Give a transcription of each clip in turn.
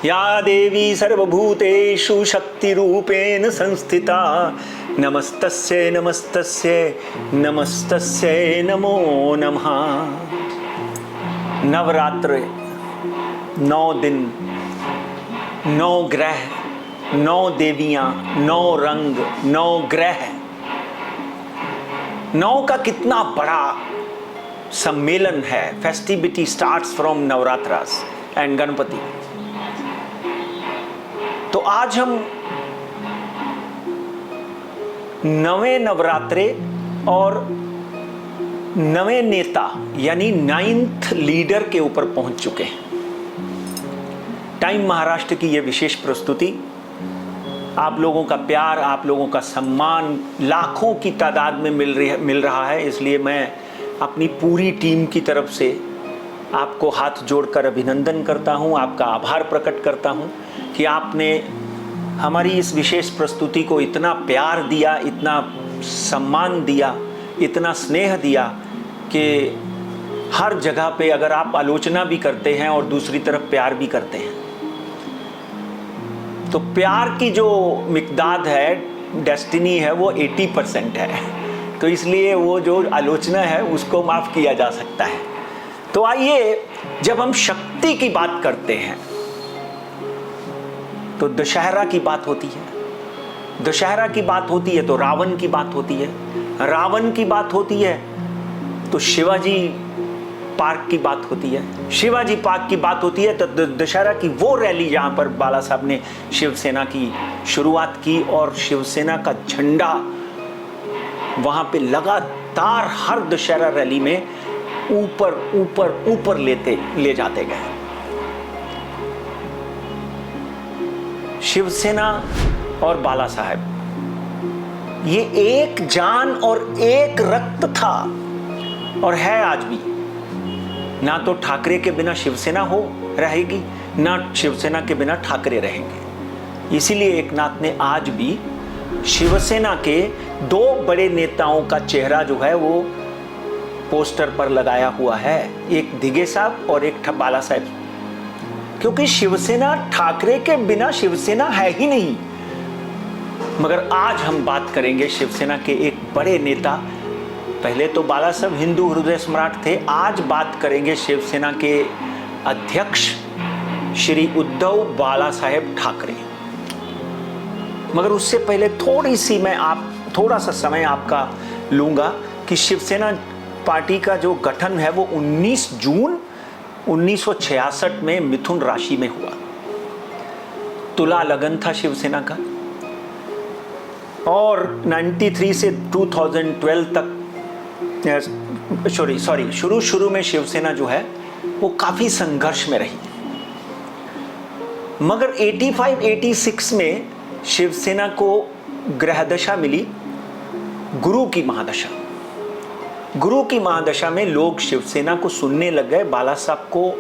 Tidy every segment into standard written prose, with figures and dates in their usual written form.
या देवी सर्वभूतेषु शक्तिरूपेण संस्थिता नमस्तस्यै नमस्तस्यै नमस्तस्यै नमो नमः। नवरात्र 9 दिन, 9 ग्रह, 9 देवियां, 9 रंग, 9 ग्रह, 9 का कितना बड़ा सम्मेलन है। Festivity starts from Navratras and Ganpati. तो आज हम 9वें नवरात्रे और 9वें नेता यानी 9th लीडर के ऊपर पहुंच चुके हैं। टाइम महाराष्ट्र की यह विशेष प्रस्तुति, आप लोगों का प्यार, आप लोगों का सम्मान लाखों की तादाद में मिल रहा है। इसलिए मैं अपनी पूरी टीम की तरफ से आपको हाथ जोड़कर अभिनंदन करता हूं, आपका आभार प्रकट करता हूं कि आपने हमारी इस विशेष प्रस्तुति को इतना प्यार दिया, इतना सम्मान दिया, इतना स्नेह दिया कि हर जगह पे अगर आप आलोचना भी करते हैं और दूसरी तरफ प्यार भी करते हैं, तो प्यार की जो मिक़दार है, डेस्टिनी है, वो 80% है। तो इसलिए वो जो आलोचना है उसको माफ़ किया जा सकता है। तो आइए, जब हम शक्ति की बात करते हैं तो दशहरा की बात होती है। दशहरा की बात होती है तो रावण की बात होती है। रावण की बात होती है तो शिवाजी पार्क की बात होती है। शिवाजी पार्क की बात होती है तो दशहरा की वो रैली जहां पर बाला साहब ने शिवसेना की शुरुआत की और शिवसेना का झंडा वहां पे लगातार हर दशहरा रैली में ऊपर ऊपर ऊपर ले जाते गए। शिवसेना और बाला साहब ये एक जान और एक रक्त था और है आज भी। ना तो ठाकरे के बिना शिवसेना रहेगी, ना शिवसेना के बिना ठाकरे रहेंगे। इसीलिए एकनाथ ने आज भी शिवसेना के 2 बड़े नेताओं का चेहरा जो है वो पोस्टर पर लगाया हुआ है, एक दिगे साहब और एक बाला साहब, क्योंकि शिवसेना ठाकरे के बिना शिवसेना है ही नहीं। मगर आज हम बात करेंगे शिवसेना के एक बड़े नेता। पहले तो बाला साहब हिंदू हृदय सम्राट थे, आज बात करेंगे शिवसेना के अध्यक्ष श्री उद्धव बाला साहेब ठाकरे। मगर उससे पहले थोड़ा सा समय आपका लूंगा कि शिवसेना पार्टी का जो गठन है वो 19 जून 1966 में मिथुन राशि में हुआ। तुला लगन था शिवसेना का और 93 से 2012 तक शुरू में शिवसेना जो है वो काफी संघर्ष में रही। मगर 85-86 में शिवसेना को ग्रह दशा मिली, गुरु की महादशा। गुरु की महादशा में लोग शिवसेना को सुनने लग गए, बाला साहब को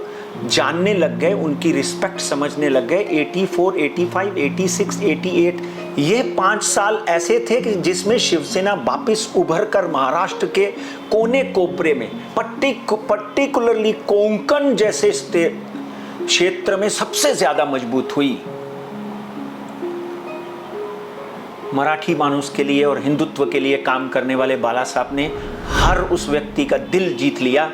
जानने लग गए, उनकी रिस्पेक्ट समझने लग गए। 84, 85, 86, 88 ये 5 साल ऐसे थे कि जिसमें शिवसेना वापस उभर कर महाराष्ट्र के कोने कोपरे में, पर्टिकुलरली कोंकण जैसे क्षेत्र में सबसे ज्यादा मजबूत हुई। मराठी मानुस के लिए और हिंदुत्व के लिए काम करने वाले बाला साहब ने हर उस व्यक्ति का दिल जीत लिया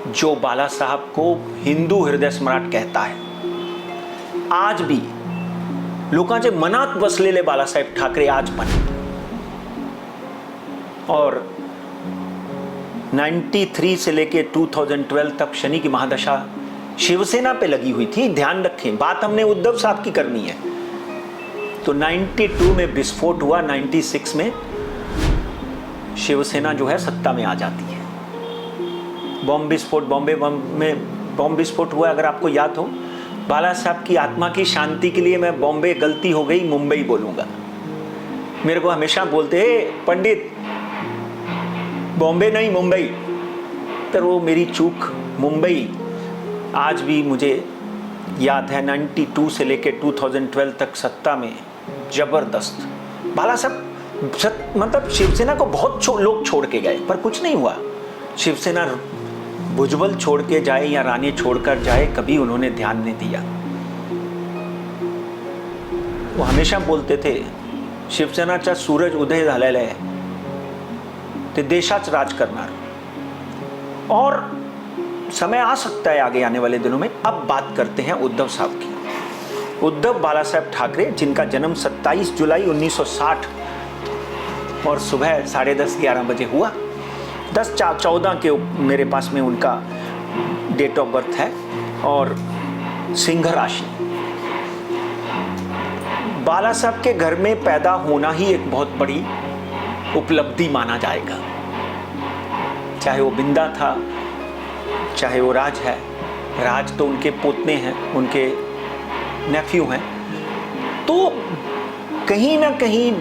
जो बाला साहब को हिंदू हृदय सम्राट कहता है। आज भी लोकांचे मनात बसलेले बालासाहेब ठाकरे आज पण और 93 से लेके 2012 तक शनि की महादशा शिवसेना पे लगी हुई थी। ध्यान रखें, बात हमने उद्धव साहब की करनी है। तो 92 में विस्फोट हुआ, 96 में शिवसेना जो है सत्ता में आ जाती है। बॉम्ब विस्फोट, बॉम्बे में बॉम्ब विस्फोट हुआ, अगर आपको याद हो। बाला साहब की आत्मा की शांति के लिए मैं बॉम्बे गलती हो गई मुंबई बोलूंगा। मेरे को हमेशा बोलते हैं पंडित बॉम्बे नहीं मुंबई, तो वो मेरी चूक मुंबई आज भी मुझे याद है। 92 से लेके 2012 तक सत्ता में जबरदस्त बाला साहब मतलब शिवसेना को बहुत लोग छोड़ के गए पर कुछ नहीं हुआ। शिवसेना भुजबल छोड़ के जाए या रानी छोड़कर जाए, कभी उन्होंने ध्यान नहीं दिया। वो हमेशा बोलते थे शिवसेनाचा सूरज उदय झालेला आहे, ते देशाच राज करणार। और समय आ सकता है आगे आने वाले दिनों में। अब बात करते हैं उद्धव साहब की। उद्धव बालासाहेब ठाकरे, जिनका जन्म 27 जुलाई 1960 और सुबह 10:30-11 बजे हुआ। 10-14 के मेरे पास में उनका डेट ऑफ बर्थ है और सिंह राशि। बाला साहब के घर में पैदा होना ही एक बहुत बड़ी उपलब्धि माना जाएगा, चाहे वो बिंदा था, चाहे वो राज है। राज तो उनके पोतने हैं, उनके नेफ्यू हैं। तो कहीं ना कहीं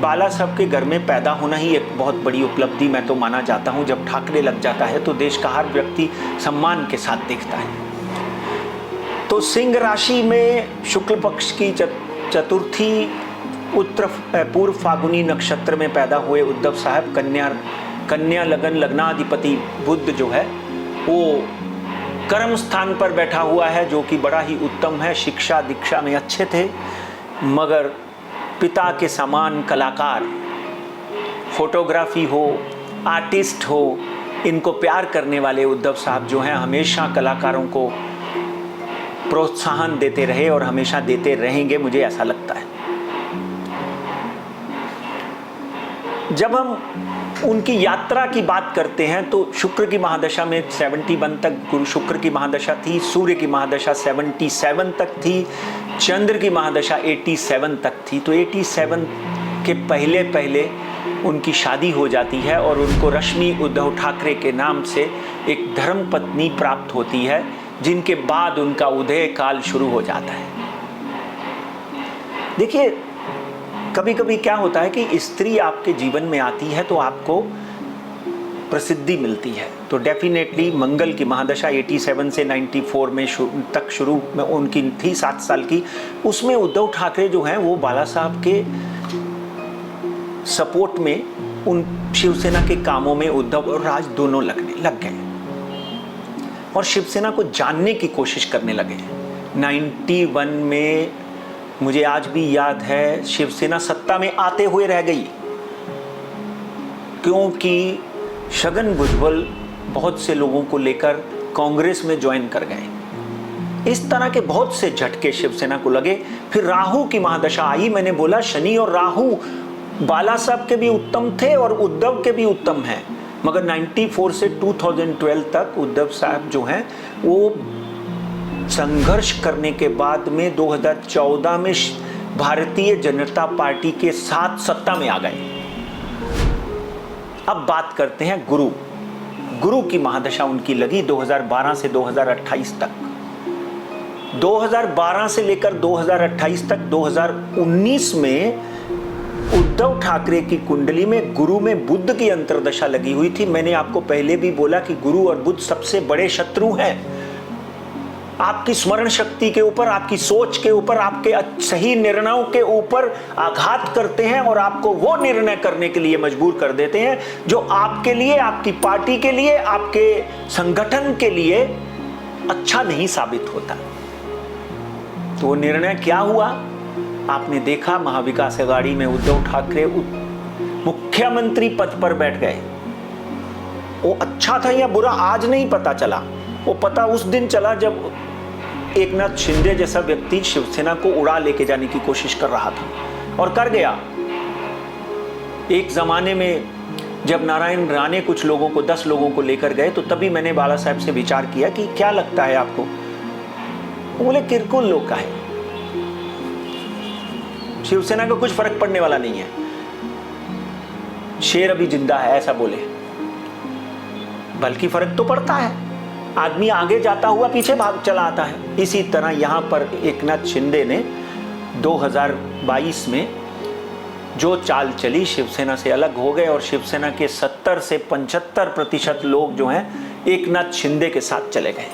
बाला साहब के घर में पैदा होना ही एक बहुत बड़ी उपलब्धि मैं तो माना जाता हूं। जब ठाकरे लग जाता है तो देश का हर व्यक्ति सम्मान के साथ देखता है। तो सिंह राशि में शुक्ल पक्ष की चतुर्थी पूर्व फागुनी नक्षत्र में पैदा हुए उद्धव साहब कन्या लगन लग्नाधिपति बुध जो है वो कर्म स्थान पर बैठा हुआ है, जो कि बड़ा ही उत्तम है। शिक्षा दीक्षा में अच्छे थे, मगर पिता के समान कलाकार, फोटोग्राफी हो, आर्टिस्ट हो, इनको प्यार करने वाले उद्धव साहब जो हैं हमेशा कलाकारों को प्रोत्साहन देते रहे और हमेशा देते रहेंगे, मुझे ऐसा लगता है। जब हम उनकी यात्रा की बात करते हैं तो शुक्र की महादशा में 71 तक गुरु शुक्र की महादशा थी, सूर्य की महादशा 77 तक थी, चंद्र की महादशा 87 तक थी। तो 87 के पहले पहले उनकी शादी हो जाती है और उनको रश्मि उद्धव ठाकरे के नाम से एक धर्म पत्नी प्राप्त होती है, जिनके बाद उनका उदय काल शुरू हो जाता है। देखिए, कभी कभी क्या होता है कि स्त्री आपके जीवन में आती है तो आपको प्रसिद्धि मिलती है। तो डेफिनेटली मंगल की महादशा 87 से 94 में तक शुरू में उनकी थी, 7 साल की। उसमें उद्धव ठाकरे जो हैं वो बाला साहब के सपोर्ट में उन शिवसेना के कामों में उद्धव और राज दोनों लग गए और शिवसेना को जानने की कोशिश करने लगे। 91 में मुझे आज भी याद है, शिवसेना सत्ता में आते हुए रह गई क्योंकि छगन भुजबल बहुत से लोगों को लेकर कांग्रेस में ज्वाइन कर गए। इस तरह के बहुत से झटके शिवसेना को लगे। फिर राहु की महादशा आई। मैंने बोला शनि और राहु बाला साहब के भी उत्तम थे और उद्धव के भी उत्तम हैं, मगर 94 से 2012 तक उद्धव साहब जो हैं वो संघर्ष करने के बाद में 2014 में भारतीय जनता पार्टी के साथ सत्ता में आ गए। अब बात करते हैं गुरु की महादशा उनकी लगी 2012 से 2028 तक। 2012 से लेकर 2028 तक 2019 में उद्धव ठाकरे की कुंडली में गुरु में बुध की अंतर्दशा लगी हुई थी। मैंने आपको पहले भी बोला कि गुरु और बुध सबसे बड़े शत्रु हैं। आपकी स्मरण शक्ति के ऊपर, आपकी सोच के ऊपर, आपके सही निर्णयों के ऊपर आघात करते हैं और आपको वो निर्णय करने के लिए मजबूर कर देते हैं जो आपके लिए, आपकी पार्टी के लिए, आपके संगठन के लिए अच्छा नहीं साबित होता। तो वो निर्णय क्या हुआ आपने देखा। महाविकास अघाड़ी में उद्धव ठाकरे मुख्यमंत्री पद पर बैठ गए। वो अच्छा था या बुरा आज नहीं पता चला, वो पता उस दिन चला जब एकनाथ शिंदे जैसा व्यक्ति शिवसेना को उड़ा लेके जाने की कोशिश कर रहा था और कर गया। एक जमाने में जब नारायण राणे कुछ लोगों को 10 लोगों को लेकर गए तो तभी मैंने बाला साहब से विचार किया कि क्या लगता है आपको। वो बोले किरकुल लोग का है, शिवसेना को कुछ फर्क पड़ने वाला नहीं है, शेर अभी जिंदा है, ऐसा बोले। बल्कि फर्क तो पड़ता है, आदमी आगे जाता हुआ पीछे भाग चला आता है। इसी तरह यहां पर एकनाथ शिंदे ने 2022 में जो चाल चली, शिवसेना से अलग हो गए और शिवसेना के 70 से 75% लोग जो हैं एकनाथ शिंदे के साथ चले गए।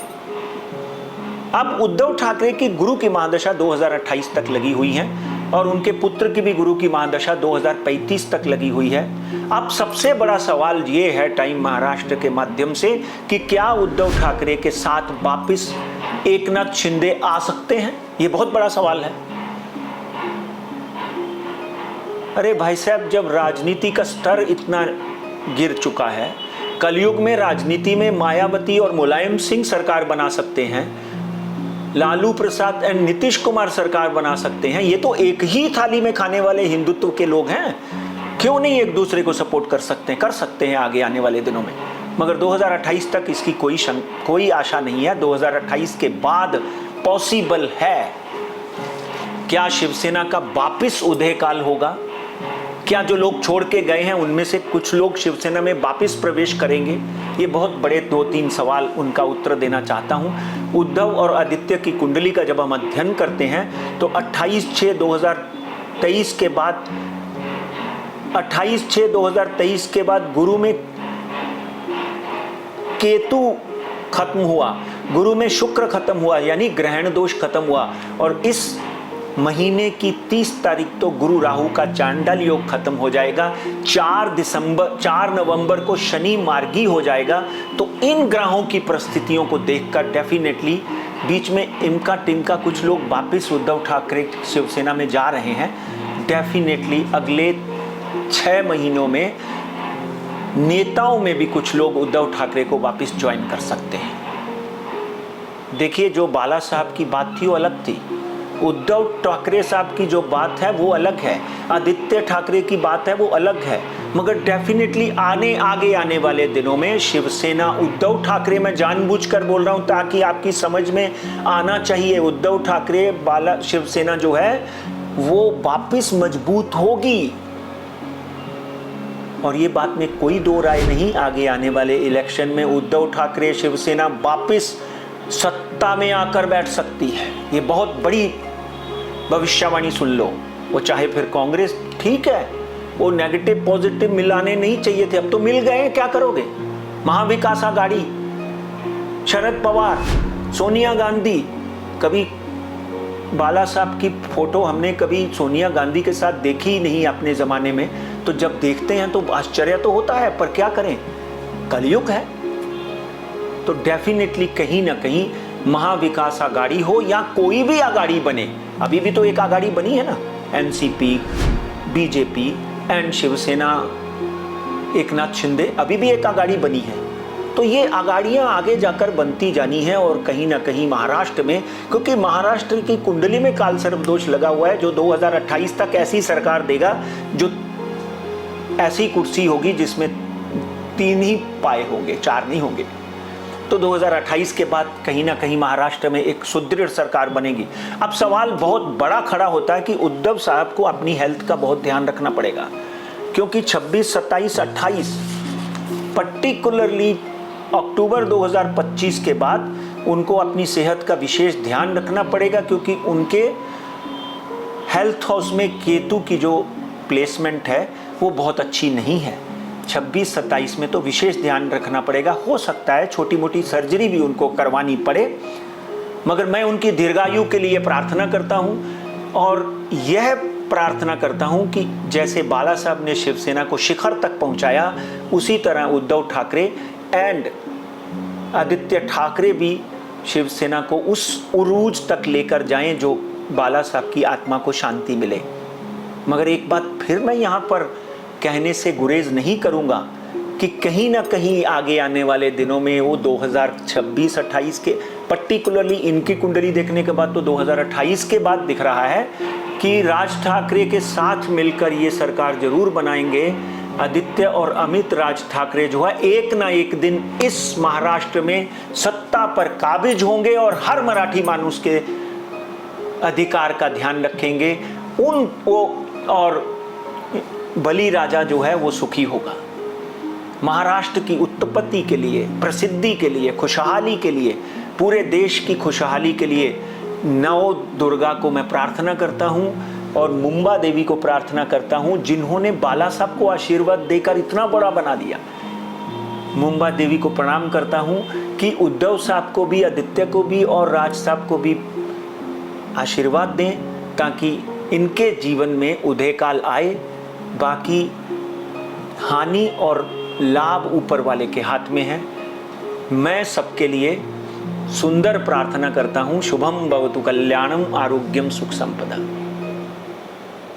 अब उद्धव ठाकरे की गुरु की महादशा 2028 तक लगी हुई है और उनके पुत्र की भी गुरु की महादशा 2035 तक लगी हुई है। अब सबसे बड़ा सवाल ये है टाइम महाराष्ट्र के माध्यम से कि क्या उद्धव ठाकरे के साथ वापस एकनाथ शिंदे आ सकते हैं। ये बहुत बड़ा सवाल है। अरे भाई साहब, जब राजनीति का स्तर इतना गिर चुका है, कलयुग में राजनीति में मायावती और मुलायम सिंह सरकार बना सकते हैं, लालू प्रसाद एंड नीतीश कुमार सरकार बना सकते हैं, ये तो एक ही थाली में खाने वाले हिंदुत्व के लोग हैं, क्यों नहीं एक दूसरे को सपोर्ट कर सकते हैं आगे आने वाले दिनों में। मगर 2028 तक इसकी कोई आशा नहीं है। 2028 के बाद पॉसिबल है। क्या शिवसेना का वापिस उदय काल होगा? क्या जो लोग छोड़ के गए हैं उनमें से कुछ लोग शिवसेना में वापस प्रवेश करेंगे? ये बहुत बड़े 2-3 सवाल, उनका उत्तर देना चाहता हूं। उद्धव और आदित्य की कुंडली का जब हम अध्ययन करते हैं तो 28/6/2023 के बाद 28/6/2023 के बाद गुरु में केतु खत्म हुआ, गुरु में शुक्र खत्म हुआ, यानी ग्रहण दोष खत्म हुआ, और इस महीने की 30 तारीख तो गुरु राहु का चांडाल योग खत्म हो जाएगा। 4 नवंबर को शनि मार्गी हो जाएगा। तो इन ग्रहों की परिस्थितियों को देखकर डेफिनेटली बीच में इमका टिमका कुछ लोग वापिस उद्धव ठाकरे शिवसेना में जा रहे हैं। डेफिनेटली अगले 6 महीनों में नेताओं में भी कुछ लोग उद्धव ठाकरे को वापस ज्वाइन कर सकते हैं। देखिए, जो बाला साहब की बात थी वो अलग थी, उद्धव ठाकरे साहब की जो बात है वो अलग है, आदित्य ठाकरे की बात है वो अलग है। मगर डेफिनेटली आगे आने वाले दिनों में शिवसेना, उद्धव ठाकरे, मैं जानबूझकर बोल रहा हूं ताकि आपकी समझ में आना चाहिए, उद्धव ठाकरे बाला शिवसेना जो है वो वापस मजबूत होगी। और ये बात में कोई दो राय नहीं, आगे आने वाले इलेक्शन में उद्धव ठाकरे शिवसेना वापस सत्ता में आकर बैठ सकती है। ये बहुत बड़ी भविष्यवाणी सुन लो। वो चाहे फिर कांग्रेस, ठीक है, वो नेगेटिव पॉजिटिव मिलाने नहीं चाहिए थे, अब तो मिल गए, क्या करोगे। महाविकास आघाड़ी, शरद पवार, सोनिया गांधी, कभी बाला साहब की फोटो हमने कभी सोनिया गांधी के साथ देखी ही नहीं अपने जमाने में, तो जब देखते हैं तो आश्चर्य तो होता है, पर क्या करें, कलयुग है। तो डेफिनेटली कहीं ना कहीं महाविकास आघाड़ी हो या कोई भी आघाड़ी बने, अभी भी तो एक आघाड़ी बनी है ना, NCP, BJP and Shivsena, Eknath Shinde, अभी भी एक आघाड़ी बनी है। तो ये आघाड़ियां आगे जाकर बनती जानी है। और कहीं ना कहीं महाराष्ट्र में, क्योंकि महाराष्ट्र की कुंडली में काल सर्पदोष लगा हुआ है, जो 2028 तक ऐसी सरकार देगा जो ऐसी कुर्सी होगी जिसमें 3 ही पाए होंगे, 4 नहीं होंगे। तो 2028 के बाद कहीं ना कहीं महाराष्ट्र में एक सुदृढ़ सरकार बनेगी। अब सवाल बहुत बड़ा खड़ा होता है कि उद्धव साहब को अपनी हेल्थ का बहुत ध्यान रखना पड़ेगा, क्योंकि 26, 27, 28 पर्टिकुलरली अक्टूबर 2025 के बाद उनको अपनी सेहत का विशेष ध्यान रखना पड़ेगा, क्योंकि उनके हेल्थ हाउस में केतु की जो प्लेसमेंट है वो बहुत अच्छी नहीं है। 26-27 में तो विशेष ध्यान रखना पड़ेगा। हो सकता है छोटी मोटी सर्जरी भी उनको करवानी पड़े, मगर मैं उनकी दीर्घायु के लिए प्रार्थना करता हूं, और यह प्रार्थना करता हूं कि जैसे बाला साहब ने शिवसेना को शिखर तक पहुंचाया, उसी तरह उद्धव ठाकरे एंड आदित्य ठाकरे भी शिवसेना को उस उरूज तक लेकर जाएं जो बाला साहब की आत्मा को शांति मिले। मगर एक बात फिर मैं यहाँ पर कहने से गुरेज नहीं करूँगा कि कहीं ना कहीं आगे आने वाले दिनों में वो 2026-28 के, पर्टिकुलरली इनकी कुंडली देखने के बाद तो 2028 के बाद दिख रहा है कि राज ठाकरे के साथ मिलकर ये सरकार जरूर बनाएंगे। आदित्य और अमित राज ठाकरे जो है एक ना एक दिन इस महाराष्ट्र में सत्ता पर काबिज होंगे और हर मराठी मानुस के अधिकार का ध्यान रखेंगे। और बली राजा जो है वो सुखी होगा। महाराष्ट्र की उत्पत्ति के लिए, प्रसिद्धि के लिए, खुशहाली के लिए, पूरे देश की खुशहाली के लिए नव दुर्गा को मैं प्रार्थना करता हूं और मुंबा देवी को प्रार्थना करता हूं, जिन्होंने बाला साहब को आशीर्वाद देकर इतना बड़ा बना दिया। मुंबा देवी को प्रणाम करता हूं कि उद्धव साहब को भी, आदित्य को भी और राज साहब को भी आशीर्वाद दें, ताकि इनके जीवन में उदय काल आए। बाकी हानि और लाभ ऊपर वाले के हाथ में है। मैं सबके लिए सुंदर प्रार्थना करता हूँ। शुभम भवतु कल्याणम आरोग्यम सुख संपदा।